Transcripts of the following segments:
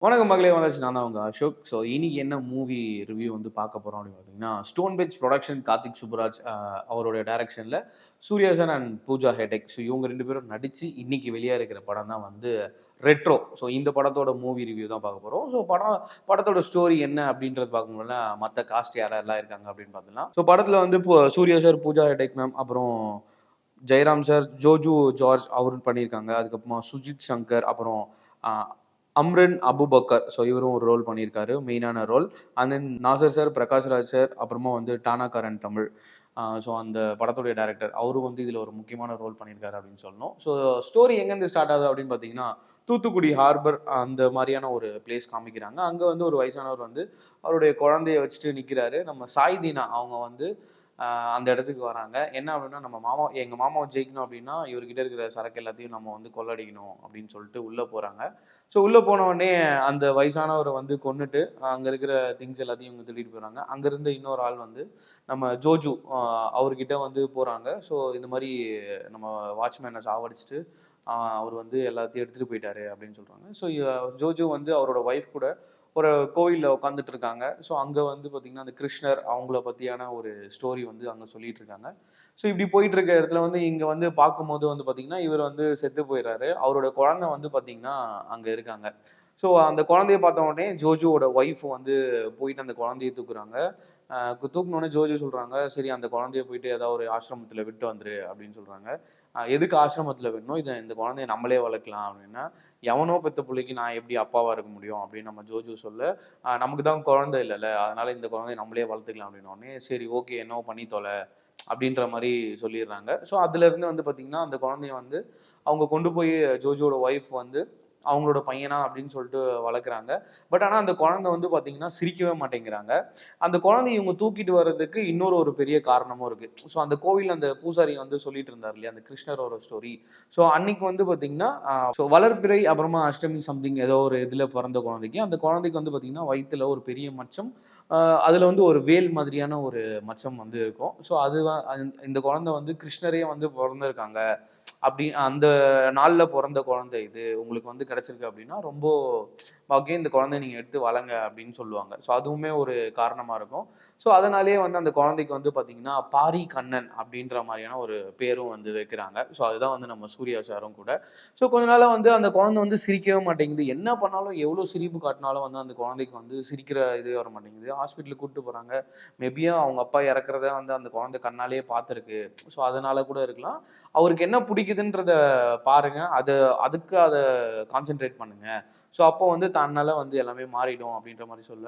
வணக்கம் மகளே வந்தாச்சு நான் தான் உங்க அசோக். ஸோ இன்னைக்கு என்ன மூவி ரிவ்யூ வந்து பார்க்க போறோம் அப்படின்னு பார்த்தீங்கன்னா, stone bench production Karthik Subbaraj அவருடைய டைரக்ஷன்ல சூர்யா சார் அண்ட் பூஜா ஹெடெக். ஸோ இவங்க 2 பேரும் நடிச்சு இன்னைக்கு வெளியா இருக்கிற படம் தான் வந்து ரெட்ரோ. ஸோ இந்த படத்தோட மூவி ரிவ்யூ தான் பார்க்க போறோம். ஸோ படத்தோட ஸ்டோரி என்ன அப்படின்றது பார்க்கும்போது மற்ற காஸ்ட் யாரெல்லாம் இருக்காங்க அப்படின்னு பார்த்தலாம். ஸோ படத்துல வந்து சூர்யா சார், பூஜா ஹெடெக் மேம், அப்புறம் ஜெயராம் சார், ஜோஜு ஜார்ஜ் அவரும் பண்ணியிருக்காங்க. அதுக்கப்புறமா சுஜித் சங்கர், அப்புறம் அம்ரன் அபுபக்கர். ஸோ இவரும் ஒரு ரோல் பண்ணியிருக்காரு, மெயினான role. And then Nassar sir, Prakash Raj sir, அப்புறமா வந்து டானாகாரன் தமிழ். ஸோ அந்த படத்துடைய டேரக்டர் அவரும் வந்து இதில் ஒரு முக்கியமான ரோல் பண்ணியிருக்காரு அப்படின்னு சொல்லணும். ஸோ ஸ்டோரி எங்கேருந்து ஸ்டார்ட் ஆகுது அப்படின்னு பார்த்தீங்கன்னா, தூத்துக்குடி ஹார்பர் அந்த மாதிரியான ஒரு பிளேஸ் காமிக்கிறாங்க. அங்கே வந்து ஒரு வயசானவர் வந்து அவருடைய குழந்தைய வச்சுட்டு நிற்கிறாரு. நம்ம சாய் தீனா அவங்க வந்து அந்த இடத்துக்கு வராங்க. என்ன அப்படின்னா, எங்கள் மாமாவை ஜெயிக்கணும் அப்படின்னா இவர்கிட்ட இருக்கிற சரக்கு எல்லாத்தையும் நம்ம வந்து கொள்ளடிக்கணும் அப்படின்னு சொல்லிட்டு உள்ளே போகிறாங்க. ஸோ உள்ளே போனவுடனே அந்த வயசானவரை வந்து கொன்னுட்டு அங்கே இருக்கிற திங்ஸ் எல்லாத்தையும் இவங்க திருடிட்டு போகிறாங்க. அங்கேருந்து இன்னொரு ஆள் வந்து நம்ம ஜோஜு அவர்கிட்ட வந்து போகிறாங்க. ஸோ இந்த மாதிரி நம்ம வாட்ச்மேனை சாவடிச்சுட்டு அவர் வந்து எல்லாத்தையும் எடுத்துகிட்டு போயிட்டாரு அப்படின்னு சொல்கிறாங்க. ஸோ ஜோஜு வந்து அவரோட ஒய்ஃப் கூட ஒரு கோயிலில் உட்காந்துட்டு இருக்காங்க. ஸோ அங்கே வந்து பார்த்திங்கன்னா அந்த கிருஷ்ணர் அவங்கள பற்றியான ஒரு ஸ்டோரி வந்து அங்கே சொல்லிட்டு இருக்காங்க. ஸோ இப்படி போயிட்டு இருக்க இடத்துல வந்து இங்கே வந்து பார்க்கும்போது வந்து பார்த்திங்கன்னா இவர் வந்து செத்து போயிடுறாரு. அவரோட குழந்தை வந்து பார்த்திங்கன்னா அங்கே இருக்காங்க. ஸோ அந்த குழந்தைய பார்த்த உடனே ஜோஜுவோட ஒய்ஃப் வந்து போயிட்டு அந்த குழந்தைய தூக்குறாங்க. தூக்குனோடனே ஜோஜு சொல்கிறாங்க, சரி அந்த குழந்தைய போயிட்டு ஏதாவது ஒரு ஆசிரமத்தில் விட்டு வந்துரு அப்படின்னு சொல்கிறாங்க. எதுக்கு ஆசிரமத்தில் விடணும், இந்த குழந்தைய நம்மளே வளர்க்கலாம் அப்படின்னா, எவனோ பெத்த பிள்ளைக்கு நான் எப்படி அப்பாவாக இருக்க முடியும் அப்படின்னு நம்ம ஜோஜு சொல்ல, நமக்கு தான் குழந்தை இல்லைல்ல, அதனால இந்த குழந்தைய நம்மளே வளர்த்துக்கலாம் அப்படின்னோடனே, சரி ஓகே என்னவோ பண்ணி தொலை அப்படின்ற மாதிரி சொல்லிடுறாங்க. ஸோ அதுலேருந்து வந்து பார்த்திங்கன்னா அந்த குழந்தைய வந்து அவங்க கொண்டு போய் ஜோஜுவோட ஒய்ஃப் வந்து அவங்களோட பையனா அப்படின்னு சொல்லிட்டு வளர்க்குறாங்க. பட் ஆனால் அந்த குழந்தை வந்து பார்த்தீங்கன்னா சிரிக்கவே மாட்டேங்கிறாங்க. அந்த குழந்தைய இவங்க தூக்கிட்டு வர்றதுக்கு ஒரு பெரிய காரணமும் இருக்குது. ஸோ அந்த கோவில் அந்த பூசாரி வந்து சொல்லிட்டு இருந்தார் இல்லையா, அந்த கிருஷ்ணரோட ஸ்டோரி. ஸோ அன்னைக்கு வந்து பார்த்தீங்கன்னா ஸோ வளர்பிறை அப்புறமா அஷ்டமி சம்திங் ஏதோ ஒரு இதில் பிறந்த குழந்தைக்கு, அந்த குழந்தைக்கு வந்து பார்த்தீங்கன்னா வயிற்றுல ஒரு பெரிய மச்சம், அதில் வந்து ஒரு வேல் மாதிரியான ஒரு மச்சம் வந்து இருக்கும். ஸோ இந்த குழந்தை வந்து கிருஷ்ணரே வந்து பிறந்திருக்காங்க அப்படி அந்த நாளில் பிறந்த குழந்தை இது உங்களுக்கு வந்து கிடைச்சிருக்கு அப்படின்னா ரொம்ப பாக்கியம், இந்த குழந்தைய நீங்கள் எடுத்து வளங்க அப்படின்னு சொல்லுவாங்க. ஸோ அதுவுமே ஒரு காரணமாக இருக்கும். ஸோ அதனாலேயே வந்து அந்த குழந்தைக்கு வந்து பார்த்தீங்கன்னா பாரி கண்ணன் அப்படின்ற மாதிரியான ஒரு பேரும் வந்து வைக்கிறாங்க. ஸோ அதுதான் வந்து நம்ம சூர்யா சாரும் கூட. ஸோ கொஞ்ச நாளாக வந்து அந்த குழந்தை வந்து சிரிக்கவே மாட்டேங்குது. என்ன பண்ணாலும் எவ்வளோ சிரிப்பு காட்டினாலும் வந்து அந்த குழந்தைக்கு வந்து சிரிக்கிற இதே வர மாட்டேங்குது. ஹாஸ்பிட்டலுக்கு கூப்பிட்டு போகிறாங்க. மேபியும் அவங்க அப்பா இறக்குறத வந்து அந்த குழந்தை கண்ணாலேயே பார்த்துருக்கு. ஸோ அதனால கூட இருக்கலாம். அவருக்கு என்ன பிடிக்குதுன்றத பாருங்க, அதை கான்சென்ட்ரேட் பண்ணுங்க. ஸோ அப்போ வந்து தன்னால வந்து எல்லாமே மாறிடும் அப்படின்ற மாதிரி சொல்ல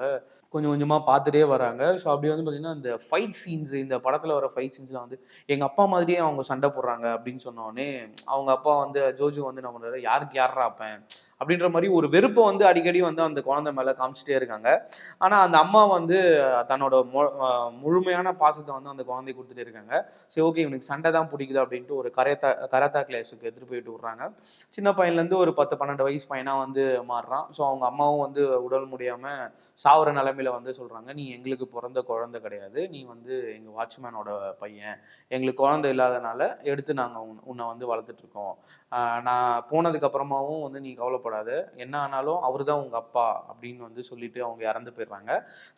கொஞ்சம் கொஞ்சமாக பார்த்துட்டே வராங்க. ஸோ அப்படி வந்து பார்த்தீங்கன்னா இந்த ஃபைட் சீன்ஸ், இந்த படத்தில் வர ஃபைட் சீன்ஸ்லாம் வந்து எங்கள் அப்பா மாதிரியே அவங்க சண்டை போடுறாங்க அப்படின்னு சொன்னோடனே அவங்க அப்பா வந்து ஜோஜு வந்து என்ன பண்ணுறாரு, யாருக்கு யாரா அப்பேன் அப்படின்ற மாதிரி ஒரு வெறுப்பை வந்து அடிக்கடி வந்து அந்த குழந்தை மேலே காமிச்சிட்டே இருக்காங்க. ஆனால் அந்த அம்மா வந்து தன்னோட முழுமையான பாசத்தை வந்து அந்த குழந்தை கொடுத்துட்டே இருக்காங்க. சரி ஓகே இவனுக்கு சண்டை தான் பிடிக்குது அப்படின்ட்டு ஒரு கராத்தா கிளாஸுக்கு எடுத்துகிட்டு போயிட்டு விட்றாங்க. சின்ன பையன்லேருந்து ஒரு 10-12 வயசு பையனாக வந்து மாறுறான். ஸோ அவங்க அம்மாவும் வந்து உடல் முடியாமல் சாவுற நிலைமையில வந்து சொல்கிறாங்க, நீ எங்களுக்கு பிறந்த குழந்தை கிடையாது, நீ வந்து எங்கள் வாட்ச்மேனோட பையன், எங்களுக்கு குழந்தை இல்லாதனால எடுத்து நாங்கள் உன்னை வந்து வளர்த்துட்ருக்கோம். நான் போனதுக்கு அப்புறமாவும் வந்து நீ கவலைப்படாத, என்ன ஆனாலும் அவர் தான் உங்கள் அப்பா அப்படின்னு வந்து சொல்லிட்டு அவங்க இறந்து போயிடுறாங்க.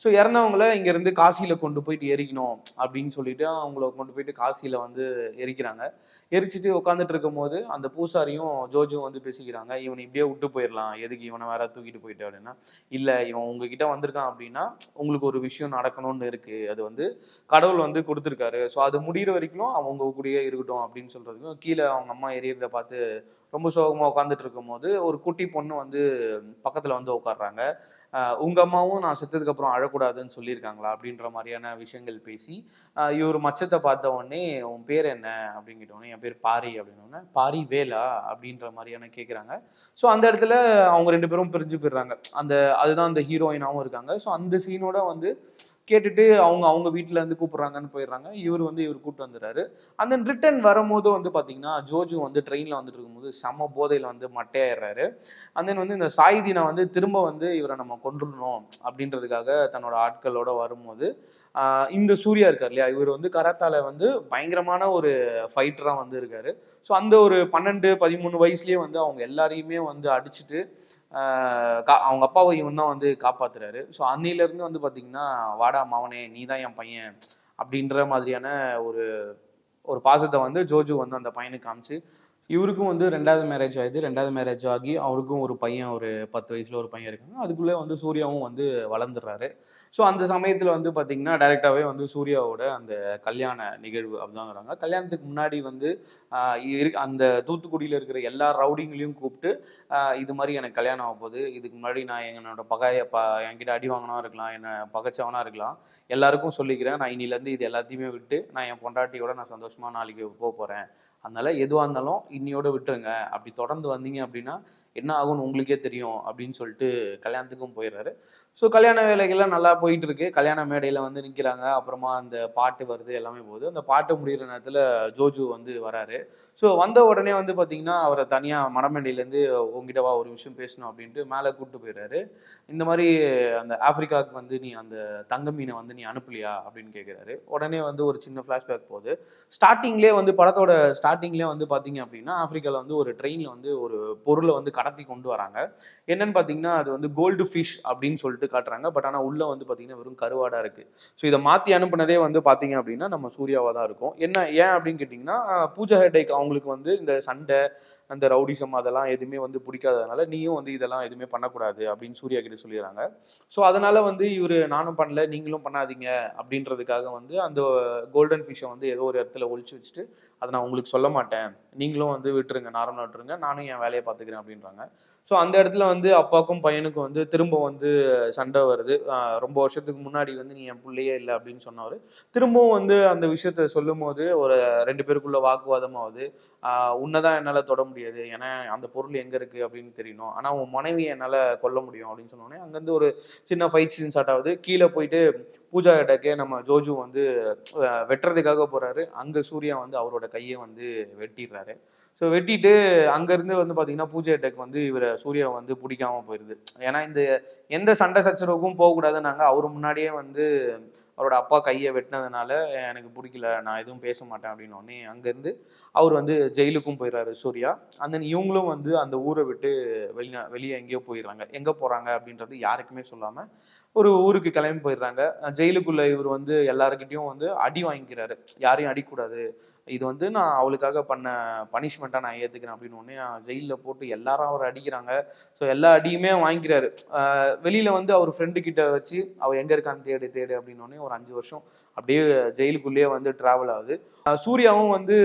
ஸோ இறந்தவங்கள இங்கேருந்து காசியில் கொண்டு போயிட்டு எரிக்கணும் அப்படின்னு சொல்லிட்டு அவங்கள கொண்டு போயிட்டு காசியில் வந்து எரிக்கிறாங்க. எரிச்சிட்டு உட்காந்துட்டு இருக்கும் போது அந்த பூசாரியும் ஜோஜுவும் வந்து பேசிக்கிறாங்க, இவனை இப்படியே விட்டு போயிடலாம், எதுக்கு இவனை வேற தூக்கிட்டு போயிட்டு அப்படின்னா, இல்லை இவன் உங்ககிட்ட வந்திருக்கான் அப்படின்னா உங்களுக்கு ஒரு விஷயம் நடக்கணும்னு இருக்கு, அது வந்து கடவுள் வந்து கொடுத்துருக்காரு. ஸோ அது முடிகிற வரைக்கும் அவங்க கூடயே இருக்கட்டும் அப்படின்னு சொல்றதுக்கும், கீழே அவங்க அம்மா எரியறதை பார்த்து ரொம்ப சோகமாக உட்காந்துட்டு இருக்கும் போது ஒரு குட்டி பொண்ணு வந்து பக்கத்தில் வந்து உட்காடுறாங்க. உங்க அம்மாவும் நான் செத்ததுக்கு அப்புறம் அழக்கூடாதுன்னு சொல்லியிருக்காங்களா அப்படின்ற மாதிரியான விஷயங்கள் பேசி இவர் மச்சத்தை பார்த்த உடனே உன் பேர் என்ன அப்படின்னு கேட்டோடனே என் பேர் பாரி அப்படின்னோடனே பாரி வேலா அப்படின்ற மாதிரியான கேட்குறாங்க. ஸோ அந்த இடத்துல அவங்க 2 பேரும் பிரிஞ்சு போயிடுறாங்க. அதுதான் அந்த ஹீரோயினாவும் இருக்காங்க. ஸோ அந்த சீனோட வந்து கேட்டுட்டு அவங்க வீட்டில் இருந்து கூப்பிட்றாங்கன்னு போயிடுறாங்க. இவர் கூப்பிட்டு வந்துடுறாரு. அந்த தென் ரிட்டன் வரும்போது வந்து பார்த்தீங்கன்னா ஜோஜு வந்து ட்ரெயினில் வந்துட்டு இருக்கும்போது செம்ம போதையில் வந்து மட்டையாயிடுறாரு. அந்த தென் வந்து இந்த சாயிதினா வந்து திரும்ப வந்து இவரை நம்ம கொண்டுடணும் அப்படின்றதுக்காக தன்னோட ஆட்களோட வரும்போது இந்த சூர்யா இருக்கார் இல்லையா, இவர் வந்து கராத்தால வந்து பயங்கரமான ஒரு ஃபைட்டராக வந்து இருக்காரு. ஸோ அந்த ஒரு 12-13 வயசுலேயே வந்து அவங்க எல்லாரையுமே வந்து அடிச்சுட்டு அவங்க அப்பாவை இவன் தான் வந்து காப்பாத்துறாரு. ஸோ அன்னிலேருந்து வந்து பார்த்தீங்கன்னா, வாடா மவனே நீ தான் என் பையன் அப்படின்ற மாதிரியான ஒரு ஒரு பாசத்தை வந்து ஜோஜு வந்து அந்த பையனுக்கு காமிச்சு, இவருக்கும் வந்து 2வது மேரேஜ் ஆயிடுது. 2வது மேரேஜ் ஆகி அவருக்கும் ஒரு பையன், ஒரு 10 வயசுல ஒரு பையன் இருக்காங்க. அதுக்குள்ளே வந்து சூர்யாவும் வந்து வளர்ந்துடுறாரு. ஸோ அந்த சமயத்தில் வந்து பார்த்தீங்கன்னா, டைரெக்டாகவே வந்து சூர்யாவோட அந்த கல்யாண நிகழ்வு அப்படிதாங்கிறாங்க. கல்யாணத்துக்கு முன்னாடி வந்து அந்த தூத்துக்குடியில் இருக்கிற எல்லா ரவுடிங்களையும் கூப்பிட்டு, இது மாதிரி எனக்கு கல்யாணம் ஆக போகுது. இதுக்கு முன்னாடி நான் என்னோட என்கிட்ட அடி வாங்கினவா இருக்கலாம், என்னை பகைச்சவனா இருக்கலாம். எல்லாருக்கும் சொல்லிக்கிறேன், நான் இன்னிலேருந்து இது எல்லாத்தையுமே விட்டு நான் என் பொண்டாட்டியோட நான் சந்தோஷமாக நாளைக்கு போகிறேன். அதனால எதுவாக இருந்தாலும் இன்னியோட விட்டுருங்க. அப்படி தொடர்ந்து வந்தீங்க அப்படின்னா என்ன ஆகும்னு உங்களுக்கே தெரியும் அப்படின்னு சொல்லிட்டு கல்யாணத்துக்கும் போயிடுறாரு. ஸோ கல்யாண வேலைகள்லாம் நல்லா போயிட்டு இருக்கு. கல்யாண மேடையில் வந்து நிற்கிறாங்க. அப்புறமா அந்த பாட்டு வருது, எல்லாமே போகுது. அந்த பாட்டு முடிகிற நேரத்தில் ஜோஜு வந்து வராரு. ஸோ வந்த உடனே வந்து பார்த்தீங்கன்னா, அவரை தனியாக மணமேடையிலேருந்து உங்ககிட்ட வா ஒரு விஷயம் பேசணும் அப்படின்ட்டு மேலே கூப்பிட்டு போயிடுறாரு. இந்த மாதிரி அந்த ஆப்பிரிக்காவுக்கு வந்து நீ அந்த தங்க மீனை வந்து நீ அனுப்பலையா அப்படின்னு கேட்குறாரு. உடனே வந்து ஒரு சின்ன ஃப்ளாஷ்பேக் போகுது. ஸ்டார்டிங்லேயே வந்து படத்தோட ஸ்டார்டிங்லேயே வந்து பார்த்தீங்க அப்படின்னா, ஆப்பிரிக்காவில் வந்து ஒரு ட்ரெயினில் வந்து ஒரு பொருளை வந்து கடத்தி கொண்டு வராங்க. என்னன்னு பார்த்தீங்கன்னா, அது வந்து கோல்டு ஃபிஷ் அப்படின்னு சொல்லிட்டு காட்டுறாங்க. பட் ஆனால் உள்ள வந்து பார்த்தீங்கன்னா வெறும் கருவாடா இருக்கு. ஸோ இதை மாற்றி அனுப்புனதே வந்து பார்த்தீங்க அப்படின்னா நம்ம சூர்யாவாக தான் இருக்கும். ஏன் அப்படின்னு கேட்டிங்கன்னா, பூஜா ஹெக்டே அவங்களுக்கு வந்து இந்த சண்டை, அந்த ரவுடிசம் அதெல்லாம் எதுவுமே வந்து பிடிக்காததுனால, நீயும் வந்து இதெல்லாம் எதுவுமே பண்ணக்கூடாது அப்படின்னு சூர்யா கிட்ட சொல்லிடுறாங்க. ஸோ அதனால வந்து இவர் நானும் பண்ணல, நீங்களும் பண்ணாதீங்க அப்படின்றதுக்காக வந்து அந்த கோல்டன் ஃபிஷ்ஷை வந்து ஏதோ ஒரு இடத்துல ஒழிச்சு வச்சுட்டு, அதை நான் உங்களுக்கு சொல்ல மாட்டேன், நீங்களும் வந்து விட்டுருங்க, நார்மலாக விட்டுருங்க, நானும் என் வேலையை பார்த்துக்கிறேன் அப்படின்றாங்க. ஸோ அந்த இடத்துல வந்து அப்பாவுக்கும் பையனுக்கும் வந்து திரும்ப வந்து சண்டை வருது. ரொம்ப வருஷத்துக்கு முன்னாடி வந்து நீ என் பிள்ளையே இல்லை அப்படின்னு சொன்னவர் திரும்பவும் வந்து அந்த விஷயத்த சொல்லும் போது ஒரு 2 பேருக்குள்ள வாக்குவாதமாகுது. உன்னதான் என்னால் தொட முடியாது, ஏன்னா அந்த பொருள் எங்கே இருக்குது அப்படின்னு தெரியணும், ஆனால் உன் மனைவியை என்னால் கொல்ல முடியும் அப்படின்னு சொன்னோடனே அங்கேருந்து ஒரு சின்ன ஃபைட் சீன் ஸ்டார்ட் ஆகுது. கீழே போயிட்டு பூஜா கிட்டக்கே நம்ம ஜோஜு வந்து வெட்டுறதுக்காக போகிறாரு. அங்கே சூர்யா வந்து அவரோட கையை வந்து வெட்டிடுறாரு. ஸோ வெட்டிட்டு அங்கேருந்து வந்து பார்த்தீங்கன்னா பூஜா கிட்டக்கு வந்து இவரை சூர்யா வந்து பிடிக்காம போயிடுது. ஏன்னா இந்த எந்த சண்டை சச்சரவுக்கும் போகக்கூடாதுன்னாங்க. அவர் முன்னாடியே வந்து அவரோட அப்பா கையை வெட்டினதுனால எனக்கு பிடிக்கல, நான் எதுவும் பேச மாட்டேன் அப்படின்னோடனே அங்கேருந்து அவர் வந்து ஜெயிலுக்கும் போயிடுறாரு சூர்யா. அந்த இவங்களும் வந்து அந்த ஊரை விட்டு வெளியே எங்கேயோ போயிடுறாங்க. எங்கே போகிறாங்க அப்படின்றது யாருக்குமே சொல்லாமல் ஒரு ஊருக்கு கிளம்பி போயிடுறாங்க. ஜெயிலுக்குள்ளே இவர் வந்து எல்லாருக்கிட்டையும் வந்து அடி வாங்கிக்கிறாரு. யாரையும் அடிக்கூடாது, இது வந்து நான் அவளுக்காக பண்ண பனிஷ்மெண்ட்டாக நான் ஏற்றுக்கிறேன் அப்படின்னு ஒன்னே ஜெயிலில் போட்டு எல்லாரும் அவரை அடிக்கிறாங்க. ஸோ எல்லா அடியுமே வாங்கிக்கிறாரு. வெளியில் வந்து அவர் ஃப்ரெண்டு கிட்ட வச்சு அவள் எங்கே இருக்கான்னு தேடு தேடு அப்படின்னோடனே ஒரு 5 வருஷம் அப்படியே ஜெயிலுக்குள்ளேயே வந்து ட்ராவல் ஆகுது. சூர்யாவும் வந்து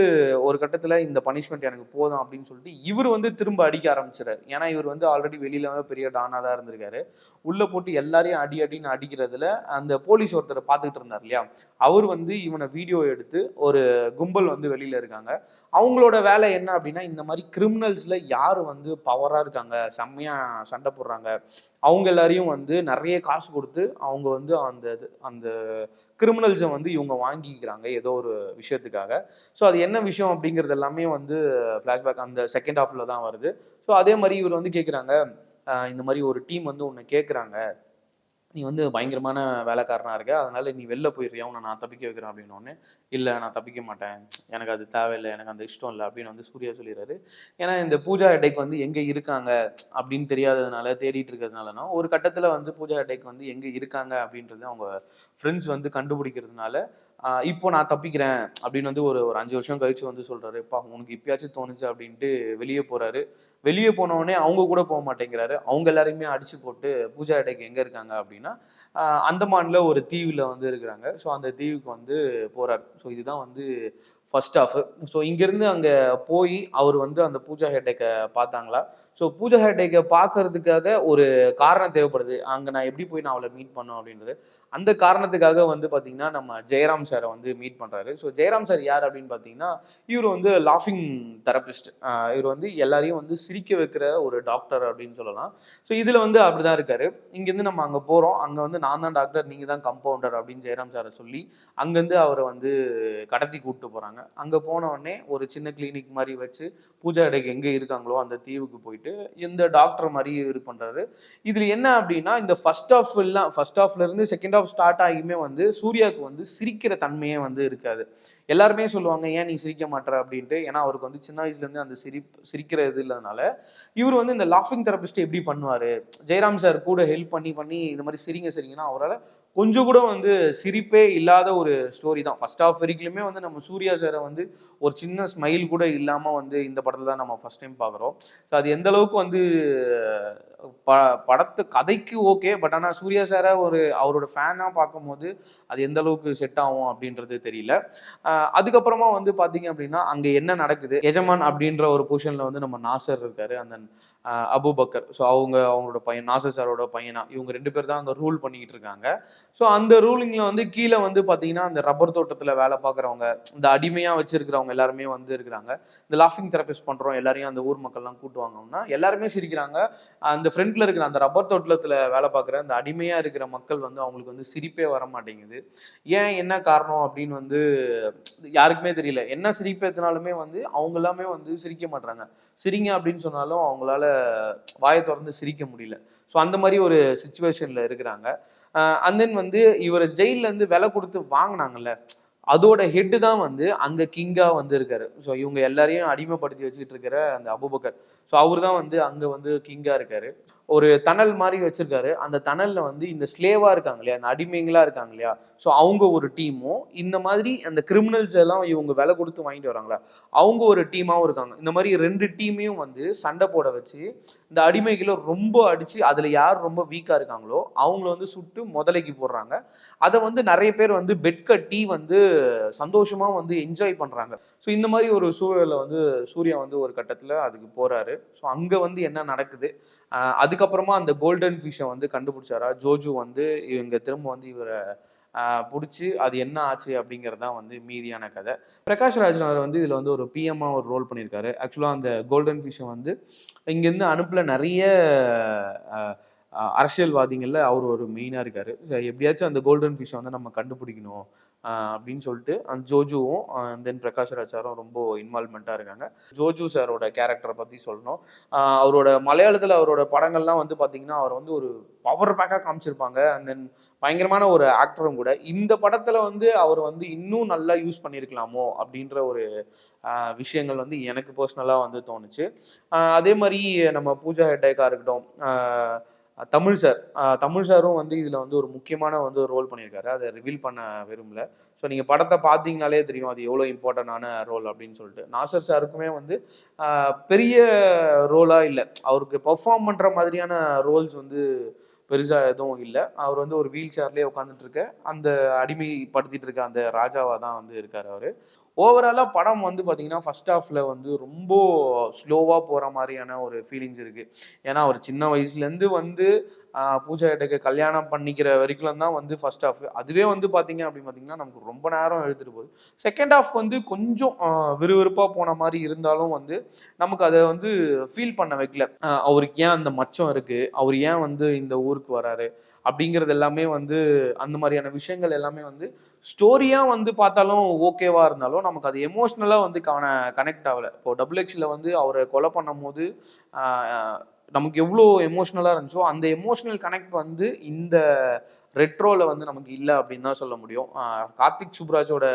ஒரு கட்டத்தில் இந்த பனிஷ்மெண்ட் எனக்கு போதும் அப்படின்னு சொல்லிட்டு இவர் வந்து திரும்ப அடிக்க ஆரம்பிச்சிடாரு. ஏன்னா இவர் வந்து ஆல்ரெடி வெளியில பெரிய டானாக தான் இருந்திருக்காரு. உள்ளே போட்டு எல்லாரையும் அடின்னு அடிக்கிறதுல அந்த போலீஸ் ஒருத்தரை பார்த்துக்கிட்டு இருந்தார் இல்லையா, அவர் வந்து இவனை வீடியோ எடுத்து ஒரு கும்பல் வந்து வெளியில இருக்காங்க. அவங்களோட வேலை என்ன அப்படின்னா, இந்த மாதிரி கிரிமினல்ஸ்ல யாரு வந்து பவரா இருக்காங்க, செம்மையா சண்டை போடுறாங்க, அவங்க எல்லாரையும் வந்து நிறைய காசு கொடுத்து அவங்க வந்து அந்த அந்த கிரிமினல்ஸை வந்து இவங்க வாங்கிக்கிறாங்க ஏதோ ஒரு விஷயத்துக்காக. ஸோ அது என்ன விஷயம் அப்படிங்கிறது எல்லாமே வந்து ஃப்ளாஷ்பேக் அந்த செகண்ட் ஹாஃப்ல தான் வருது. ஸோ அதே மாதிரி இவர் வந்து கேட்குறாங்க, இந்த மாதிரி ஒரு டீம் வந்து உன்னை கேட்குறாங்க, நீ வந்து பயங்கரமான வேலைக்காரனா இருக்க, அதனால நீ வெளில போயிடுறியா, உன்னை நான் தப்பிக்க வைக்கிறேன் அப்படின்னோடனே, இல்லை நான் தப்பிக்க மாட்டேன், எனக்கு அது தேவையில்லை, எனக்கு அந்த இஷ்டம் இல்லை அப்படின்னு வந்து சூர்யா சொல்லிடுறாரு. ஏன்னா இந்த பூஜா ஹெக்டே வந்து எங்கே இருக்காங்க அப்படின்னு தெரியாததுனால தேடிட்டு இருக்கிறதுனாலனா, ஒரு கட்டத்தில் வந்து பூஜா ஹெக்டே வந்து எங்கே இருக்காங்க அப்படின்றது அவங்க ஃப்ரெண்ட்ஸ் வந்து கண்டுபிடிக்கிறதுனால, இப்போ நான் தப்பிக்கிறேன் அப்படின்னு வந்து ஒரு 5 வருஷம் கழிச்சு வந்து சொல்றாரு. இப்பா உனக்கு இப்பயாச்சும் தோணுச்சு அப்படின்ட்டு வெளியே போறாரு. வெளியே போனோடனே அவங்க கூட போக மாட்டேங்கிறாரு. அவங்க எல்லாரையுமே அடிச்சு போட்டு பூஜா ஹெக்டே எங்க இருக்காங்க அப்படின்னா அந்தமான்ல ஒரு தீவுல வந்து இருக்கிறாங்க. ஸோ அந்த தீவுக்கு வந்து போறாரு. ஸோ இதுதான் வந்து ஃபர்ஸ்ட் ஹாஃப். ஸோ இங்கேருந்து அங்கே போய் அவர் வந்து அந்த பூஜா ஹெக்டேக்கை பார்த்தாங்களா? ஸோ பூஜா ஹெக்டேக்கை பார்க்கறதுக்காக ஒரு காரணம் தேவைப்படுது. அங்கே நான் எப்படி போய் நான் அவளை மீட் பண்ணோம் அப்படின்றது. அந்த காரணத்துக்காக வந்து பார்த்தீங்கன்னா நம்ம ஜெயராம் சாரை வந்து மீட் பண்ணுறாரு. ஸோ ஜெயராம் சார் யார் அப்படின்னு பார்த்தீங்கன்னா, இவர் வந்து லாஃபிங் தெரபிஸ்ட். இவர் வந்து எல்லாரையும் வந்து சிரிக்க வைக்கிற ஒரு டாக்டர் அப்படின்னு சொல்லலாம். ஸோ இதில் வந்து அப்படி தான் இருக்காரு. இங்கேருந்து நம்ம அங்கே போகிறோம், அங்கே வந்து நான் தான் டாக்டர், நீங்கள் தான் கம்பவுண்டர் அப்படின்னு ஜெயராம் சாரை சொல்லி அங்கேருந்து அவரை வந்து கடத்தி கூப்பிட்டு போகிறாங்க. அங்கே போன உடனே ஒரு சின்ன கிளினிக் மாதிரி வச்சு பூஜா ஹெக்டே எங்கே இருக்காங்களோ அந்த தீவுக்கு போயிட்டு இந்த டாக்டர் மாதிரி இது பண்ணுறாரு. இதில் என்ன அப்படின்னா, இந்த ஃபர்ஸ்ட் ஹாஃப்லேருந்து செகண்ட் ஹாஃப் ஸ்டார்ட் ஆகியுமே வந்து சூர்யாவுக்கு வந்து சிரிக்கிற தன்மையே வந்து இருக்காது. எல்லாருமே சொல்லுவாங்க ஏன் நீ சிரிக்க மாட்டேற அப்படின்ட்டு. ஏன்னா அவருக்கு வந்து சின்ன வயசுலேருந்து அந்த சிரிக்கிற இது இல்லாதனால இவர் வந்து இந்த லாஃபிங் தெரபிஸ்ட் எப்படி பண்ணுவார், ஜெயராம் சார் கூட ஹெல்ப் பண்ணி பண்ணி இந்த மாதிரி சிரிங்கன்னா அவரால் கொஞ்சம் கூட வந்து சிரிப்பே இல்லாத ஒரு ஸ்டோரி தான். ஃபர்ஸ்ட் ஆஃப் வரைக்குமே வந்து நம்ம சூர்யா சாரை வந்து ஒரு சின்ன ஸ்மைல் கூட இல்லாமல் வந்து இந்த படத்தில் தான் நம்ம ஃபர்ஸ்ட் டைம் பார்க்குறோம். ஸோ அது எந்த அளவுக்கு வந்து படத்து கதைக்கு ஓகே, பட் ஆனால் சூர்யா சாரை அவரோட ஃபேனாக பார்க்கும்போது அது எந்த அளவுக்கு செட் ஆகும் அப்படின்றது தெரியல. அதுக்கப்புறமா வந்து பார்த்தீங்க அப்படின்னா அங்கே என்ன நடக்குது, எஜமான் அப்படின்ற ஒரு பொசிஷனில் வந்து நம்ம நாசர் இருக்காரு, அந்த அபுபக்கர். ஸோ அவங்களோட பையன், நாசர் சாரோட பையனா, இவங்க 2 பேர் தான் அங்கே ரூல் பண்ணிக்கிட்டு இருக்காங்க. ஸோ அந்த ரூலிங்கில் வந்து கீழே வந்து பார்த்தீங்கன்னா அந்த ரப்பர் தோட்டத்தில் வேலை பார்க்குறவங்க, இந்த அடிமையாக வச்சிருக்கிறவங்க எல்லாருமே வந்து இருக்கிறாங்க. இந்த லாஃபிங் தெரபிஸ்ட் பண்ணுறோம் எல்லாரையும் அந்த ஊர் மக்கள்லாம் கூட்டுவாங்கன்னா எல்லாருமே சிரிக்கிறாங்க. அந்த ஃப்ரண்ட்ல இருக்கிற அந்த ரப்பர் தோட்டத்தில் வேலை பார்க்குற அந்த அடிமையாக இருக்கிற மக்கள் வந்து அவங்களுக்கு வந்து சிரிப்பே வர மாட்டேங்குது. ஏன் என்ன காரணம் அப்படின்னு வந்து யாருக்குமே தெரியல. என்ன சிரிப்பு எத்தினாலுமே வந்து அவங்க எல்லாமே வந்து சிரிக்க மாட்டாங்க. சிரிங்க அப்படின்னு சொன்னாலும் அவங்களால வாயை திறந்து சிரிக்க முடியல. ஸோ அந்த மாதிரி ஒரு சிச்சுவேஷன்ல இருக்கிறாங்க. அண்ட் தென் வந்து இவர் ஜெயிலேருந்து விலை கொடுத்து வாங்கினாங்கல்ல, அதோட ஹெட்டு தான் வந்து அங்கே கிங்காக வந்து இருக்காரு. ஸோ இவங்க எல்லாரையும் அடிமைப்படுத்தி வச்சுக்கிட்டு இருக்கிற அந்த அபுபக்கர். ஸோ அவர் தான் வந்து அங்கே வந்து கிங்காக இருக்காரு. ஒரு தணல் மாதிரி வச்சிருக்காரு. அந்த தணலில் வந்து இந்த ஸ்லேவாக இருக்காங்க இல்லையா, அந்த அடிமைங்களாக இருக்காங்க இல்லையா, ஸோ அவங்க ஒரு டீமும், இந்த மாதிரி அந்த கிரிமினல்ஸ் எல்லாம் இவங்க விலை கொடுத்து வாங்கிட்டு வராங்களா அவங்க ஒரு டீமாகவும் இருக்காங்க. இந்த மாதிரி 2 டீமையும் வந்து சண்டை போட வச்சு இந்த அடிமைகளை ரொம்ப அடித்து அதில் யார் ரொம்ப வீக்காக இருக்காங்களோ அவங்கள வந்து சுட்டு முதலைக்கு போடுறாங்க. அதை வந்து நிறைய பேர் வந்து பெட் கட்டி வந்து சந்தோஷமாக வந்து என்ஜாய் பண்ணுறாங்க. ஸோ இந்த மாதிரி ஒரு சூழலில் வந்து சூர்யா வந்து ஒரு கட்டத்தில் அதுக்கு போகிறாரு. ஸோ அங்கே வந்து என்ன நடக்குது, அதுக்கப்புறமா அந்த கோல்டன் ஃபிஷ்ஷை வந்து கண்டுபிடிச்சாரா ஜோஜு வந்து இவங்க திரும்ப வந்து இவரை பிடிச்சி அது என்ன ஆச்சு அப்படிங்கிறது தான் வந்து மீதியான கதை. பிரகாஷ் ராஜ் அவர் வந்து இதில் வந்து ஒரு பிஎம்மாக ஒரு ரோல் பண்ணியிருக்காரு. ஆக்சுவலாக அந்த கோல்டன் ஃபிஷ்ஷை வந்து இங்கேருந்து அனுப்பல நிறைய அரசியல்வாதிகளில் அவர் ஒரு மெயினாக இருக்கார். எப்படியாச்சும் அந்த கோல்டன் ஃபிஷ்ஷை வந்து நம்ம கண்டுபிடிக்கணும் அப்படின்னு சொல்லிட்டு அந்த ஜோஜுவும் தென் பிரகாஷ் ராஜ் சாரும் ரொம்ப இன்வால்மெண்ட்டாக இருக்காங்க. ஜோஜு சாரோட கேரக்டரை பற்றி சொல்லணும். அவரோட மலையாளத்தில் அவரோட படங்கள்லாம் வந்து பார்த்தீங்கன்னா அவர் வந்து ஒரு பவர் பேக்காக காமிச்சிருப்பாங்க. அண்ட் தென் பயங்கரமான ஒரு ஆக்டரும் கூட. இந்த படத்தில் வந்து அவர் வந்து இன்னும் நல்லா யூஸ் பண்ணியிருக்கலாமோ அப்படின்ற ஒரு விஷயங்கள் வந்து எனக்கு பர்சனலாக வந்து தோணுச்சு. அதே மாதிரி நம்ம பூஜா ஹெக்டேக்காக இருக்கட்டும், தமிழ் சாரும் வந்து இதில் வந்து ஒரு முக்கியமான வந்து ஒரு ரோல் பண்ணியிருக்காரு. அதை ரிவீல் பண்ண விரும்பல. ஸோ நீங்கள் படத்தை பார்த்தீங்கனாலே தெரியும் அது எவ்வளோ இம்பார்ட்டண்டான ரோல் அப்படின்னு சொல்லிட்டு. நாசர் சாருக்குமே வந்து பெரிய ரோலாக இல்லை, அவருக்கு பர்ஃபார்ம் பண்ணுற மாதிரியான ரோல்ஸ் வந்து பெருசாக எதுவும் இல்லை. அவர் வந்து ஒரு வீல் சேர்லேயே உட்காந்துட்டு இருக்க அந்த அடிமைப்படுத்திட்டு இருக்க அந்த ராஜாவாக தான் வந்து இருக்கார் அவர். ஓவராலாக படம் வந்து பார்த்தீங்கன்னா ஃபர்ஸ்ட் ஹாஃபில் வந்து ரொம்ப ஸ்லோவாக போகிற மாதிரியான ஒரு ஃபீலிங்ஸ் இருக்குது. ஏன்னா அவர் சின்ன வயசுலேருந்து வந்து பூஜா ஹெக்டேக்கு கல்யாணம் பண்ணிக்கிற வரைக்கும் தான் வந்து ஃபர்ஸ்ட் ஹாஃப். அதுவே வந்து பார்த்தீங்கன்னா நமக்கு ரொம்ப நேரம் எடுத்துகிட்டு போகுது. செகண்ட் ஹாஃப் வந்து கொஞ்சம் விறுவிறுப்பாக போன மாதிரி இருந்தாலும் வந்து நமக்கு அதை வந்து ஃபீல் பண்ண வைக்கல. அவருக்கு ஏன் அந்த மச்சம் இருக்குது, அவர் ஏன் வந்து இந்த ஊருக்கு வராரு அப்படிங்கிறது எல்லாமே வந்து அந்த மாதிரியான விஷயங்கள் எல்லாமே வந்து ஸ்டோரியாக வந்து பார்த்தாலும் ஓகேவா இருந்தாலும் நமக்கு அது எமோஷ்னலாக வந்து கனெக்ட் ஆகலை. இப்போ XXL வந்து அவரை கொலை பண்ணும் போது நமக்கு எவ்வளோ எமோஷ்னலாக இருந்துச்சோ அந்த எமோஷ்னல் கனெக்ட் வந்து இந்த ரெட்ரோவில் வந்து நமக்கு இல்லை அப்படின்னு தான் சொல்ல முடியும். கார்த்திக் சுப்ராஜோட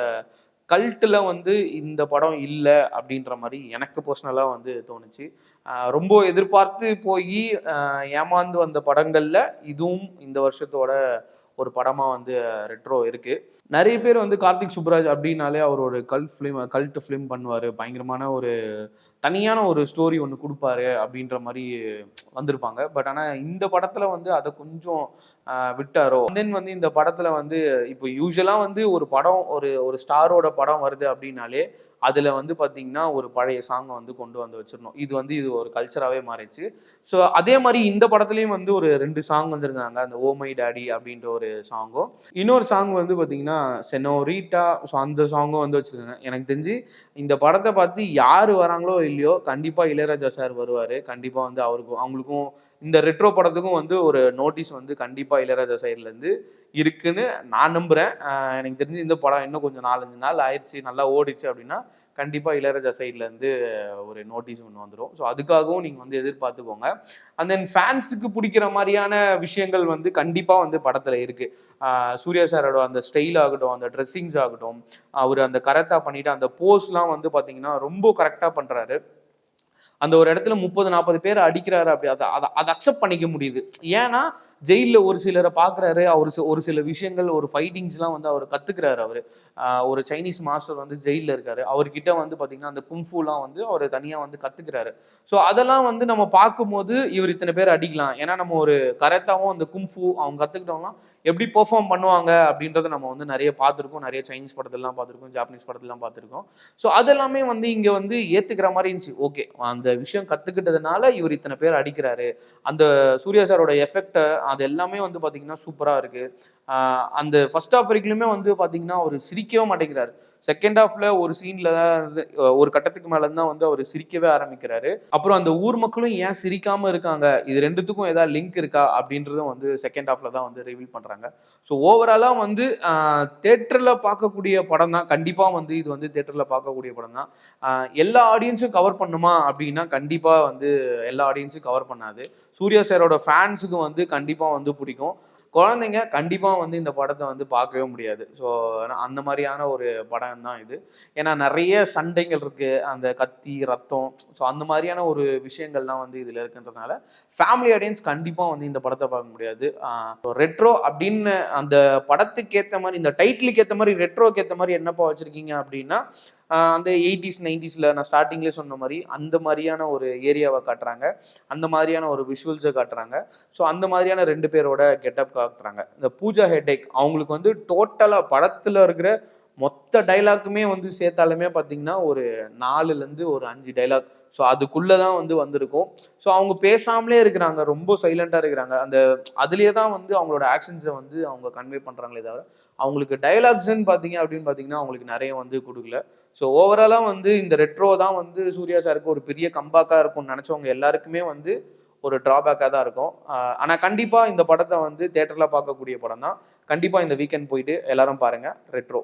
கல்ட்டில் வந்து இந்த படம் இல்லை அப்படின்ற மாதிரி எனக்கு பர்சனலாக வந்து தோணுச்சு. ரொம்ப எதிர்பார்த்து போய் ஏமாந்து வந்த படங்களில் இதுவும் இந்த வருஷத்தோட ஒரு படமாக வந்து ரெட்ரோ இருக்குது. நிறைய பேர் வந்து கார்த்திக் சுப்ராஜ் அப்படின்னாலே அவர் ஒரு கல்ட் ஃபிலிம் பண்ணுவார், பயங்கரமான ஒரு தனியான ஒரு ஸ்டோரி ஒன்று கொடுப்பாரு அப்படின்ற மாதிரி வந்திருப்பாங்க. பட் ஆனால் இந்த படத்தில் வந்து அதை கொஞ்சம் விட்டாரோ. தென் வந்து இந்த படத்தில் வந்து இப்போ யூஸ்வலாக வந்து ஒரு படம் ஒரு ஸ்டாரோட படம் வருது அப்படின்னாலே அதில் வந்து பார்த்தீங்கன்னா ஒரு பழைய சாங்கை வந்து கொண்டு வந்து வச்சிடணும். இது ஒரு கல்ச்சராகவே மாறிடுச்சு. ஸோ அதே மாதிரி இந்த படத்துலேயும் வந்து ஒரு 2 சாங் வந்துருக்காங்க. அந்த ஓ மை டாடி அப்படின்ற ஒரு சாங்கும், இன்னொரு சாங் வந்து பார்த்தீங்கன்னா செனோரிட்டா. ஸோ அந்த சாங்கும் வந்து வச்சுருக்காங்க. எனக்கு தெரிஞ்சு இந்த படத்தை பார்த்து யார் வராங்களோ இல்லையோ கண்டிப்பாக இளையராஜா சார் வருவார். கண்டிப்பாக வந்து அவங்களுக்கும் இந்த ரெட்ரோ படத்துக்கும் வந்து ஒரு நோட்டீஸ் வந்து கண்டிப்பாக இளையராஜா சைட்லேருந்து இருக்குன்னு நான் நம்புகிறேன். எனக்கு தெரிஞ்சு இந்த படம் இன்னும் கொஞ்சம் 4-5 நாள் ஆயிடுச்சு, நல்லா ஓடிச்சு அப்படின்னா கண்டிப்பாக இளையராஜா சைட்லேருந்து ஒரு நோட்டீஸ் ஒன்று வந்துடும். ஸோ அதுக்காகவும் நீங்கள் வந்து எதிர்பார்த்துக்கோங்க. அண்ட் தென் ஃபேன்ஸுக்கு பிடிக்கிற மாதிரியான விஷயங்கள் வந்து கண்டிப்பாக வந்து படத்தில் இருக்குது. சூர்யா சாரோட அந்த ஸ்டைல் ஆகட்டும், அந்த ட்ரெஸ்ஸிங்ஸ் ஆகட்டும், அவர் அந்த கரெக்டாக பண்ணிவிட்டு அந்த போஸ்லாம் வந்து பார்த்தீங்கன்னா ரொம்ப கரெக்டாக பண்ணுறாரு. அந்த ஒரு இடத்துல 30-40 பேர் அடிக்கிறாரு, அப்படி அதை அக்செப்ட் பண்ணிக்க முடியுது. ஏன்னா ஜெயிலில் ஒரு சிலரை பார்க்குறாரு, ஒரு சில விஷயங்கள், ஒரு ஃபைட்டிங்ஸ்லாம் வந்து அவர் கற்றுக்கிறாரு. ஒரு சைனீஸ் மாஸ்டர் வந்து ஜெயிலில் இருக்காரு, அவர்கிட்ட வந்து பார்த்தீங்கன்னா அந்த கும்ஃபுலாம் வந்து அவர் தனியாக வந்து கற்றுக்கிறாரு. ஸோ அதெல்லாம் வந்து நம்ம பார்க்கும்போது இவர் இத்தனை பேர் அடிக்கலாம், ஏன்னா நம்ம ஒரு கரெக்டாகவும் அந்த கும்ஃபு அவங்க கற்றுக்கிட்டோம்னா எப்படி பெர்ஃபார்ம் பண்ணுவாங்க அப்படின்றத நம்ம வந்து நிறைய பார்த்துருக்கோம். நிறைய சைனீஸ் படத்தெல்லாம் பார்த்துருக்கோம், ஜாப்பனீஸ் படத்தெல்லாம் பார்த்துருக்கோம். ஸோ அதெல்லாமே வந்து இங்கே வந்து ஏற்றுக்கிற மாதிரி இருந்துச்சு. ஓகே, அந்த விஷயம் கற்றுக்கிட்டதுனால இவர் இத்தனை பேர் அடிக்கிறாரு. அந்த சூர்யா சாரோட எஃபெக்ட் அது எல்லாமே வந்து பார்த்தீங்கன்னா சூப்பராக இருக்குது. அந்த ஃபர்ஸ்ட் ஹாஃப் வரைக்குமே வந்து பார்த்தீங்கன்னா அவர் சிரிக்கவே மாட்டேங்கிறாரு. செகண்ட் ஹாஃப்ல ஒரு சீன்ல தான் ஒரு கட்டத்துக்கு மேலே தான் வந்து அவர் சிரிக்கவே ஆரம்பிக்கிறாரு. அப்புறம் அந்த ஊர் மக்களும் ஏன் சிரிக்காம இருக்காங்க, இது ரெண்டுத்துக்கும் ஏதாவது லிங்க் இருக்கா அப்படின்றதும் வந்து செகண்ட் ஹாஃப்ல தான் வந்து ரிவீல் பண்றாங்க. ஸோ ஓவராலாக வந்து தேட்டரில் பார்க்கக்கூடிய படம் தான். கண்டிப்பாக வந்து இது வந்து தேட்டரில் பார்க்கக்கூடிய படம் தான். எல்லா ஆடியன்ஸும் கவர் பண்ணுமா அப்படின்னா கண்டிப்பாக வந்து எல்லா ஆடியன்ஸும் கவர் பண்ணாது. சூர்யா சாரோட ஃபேன்ஸுக்கு வந்து கண்டிப்பாக வந்து பிடிக்கும். குழந்தைங்க கண்டிப்பாக வந்து இந்த படத்தை வந்து பார்க்கவே முடியாது. ஸோ அந்த மாதிரியான ஒரு படம் தான் இது. ஏன்னா நிறைய சண்டைகள் இருக்குது, அந்த கத்தி ரத்தம், ஸோ அந்த மாதிரியான ஒரு விஷயங்கள்லாம் வந்து இதில் இருக்குன்றதுனால ஃபேமிலி ஆடியன்ஸ் கண்டிப்பாக வந்து இந்த படத்தை பார்க்க முடியாது. ரெட்ரோ அப்படின்னு அந்த படத்துக்கு ஏற்ற மாதிரி, இந்த டைட்டிலுக்கு ஏற்ற மாதிரி, ரெட்ரோக்கு ஏற்ற மாதிரி என்னப்பா வச்சுருக்கீங்க அப்படின்னா அந்த 80s 90ஸ்ல நான் ஸ்டார்டிங்லேயே சொன்ன மாதிரி அந்த மாதிரியான ஒரு ஏரியாவை காட்டுறாங்க, அந்த மாதிரியான ஒரு விஷுவல்ஸை காட்டுறாங்க. ஸோ அந்த மாதிரியான 2 பேரோட கெட்டப் காட்டுறாங்க. இந்த பூஜா ஹெட்டேக் அவங்களுக்கு வந்து டோட்டலாக படத்தில் இருக்கிற மொத்த டைலாக்குமே வந்து சேர்த்தாலுமே பார்த்தீங்கன்னா ஒரு 4லேருந்து ஒரு 5 டைலாக். ஸோ அதுக்குள்ளே தான் வந்து வந்திருக்கும். ஸோ அவங்க பேசாமலே இருக்கிறாங்க, ரொம்ப சைலண்டாக இருக்கிறாங்க. அதுலேயே தான் வந்து அவங்களோட ஆக்ஷன்ஸை வந்து அவங்க கன்வே பண்ணுறாங்களே தவிர அவங்களுக்கு டைலாக்ஸ்ன்னு பார்த்தீங்க அப்படின்னு பார்த்தீங்கன்னா அவங்களுக்கு நிறைய வந்து கொடுக்கல. ஸோ ஓவராலாக வந்து இந்த ரெட்ரோ தான் வந்து சூர்யா சாருக்கு ஒரு பெரிய கம்பேக்காக இருக்கும்னு நினச்சவங்க எல்லாருக்குமே வந்து ஒரு ட்ராபேக்காக தான் இருக்கும். ஆனால் கண்டிப்பாக இந்த படத்தை வந்து தேட்டரில் பார்க்கக்கூடிய படம் தான். கண்டிப்பாக இந்த வீக்கெண்ட் போயிட்டு எல்லாரும் பாருங்கள் ரெட்ரோ.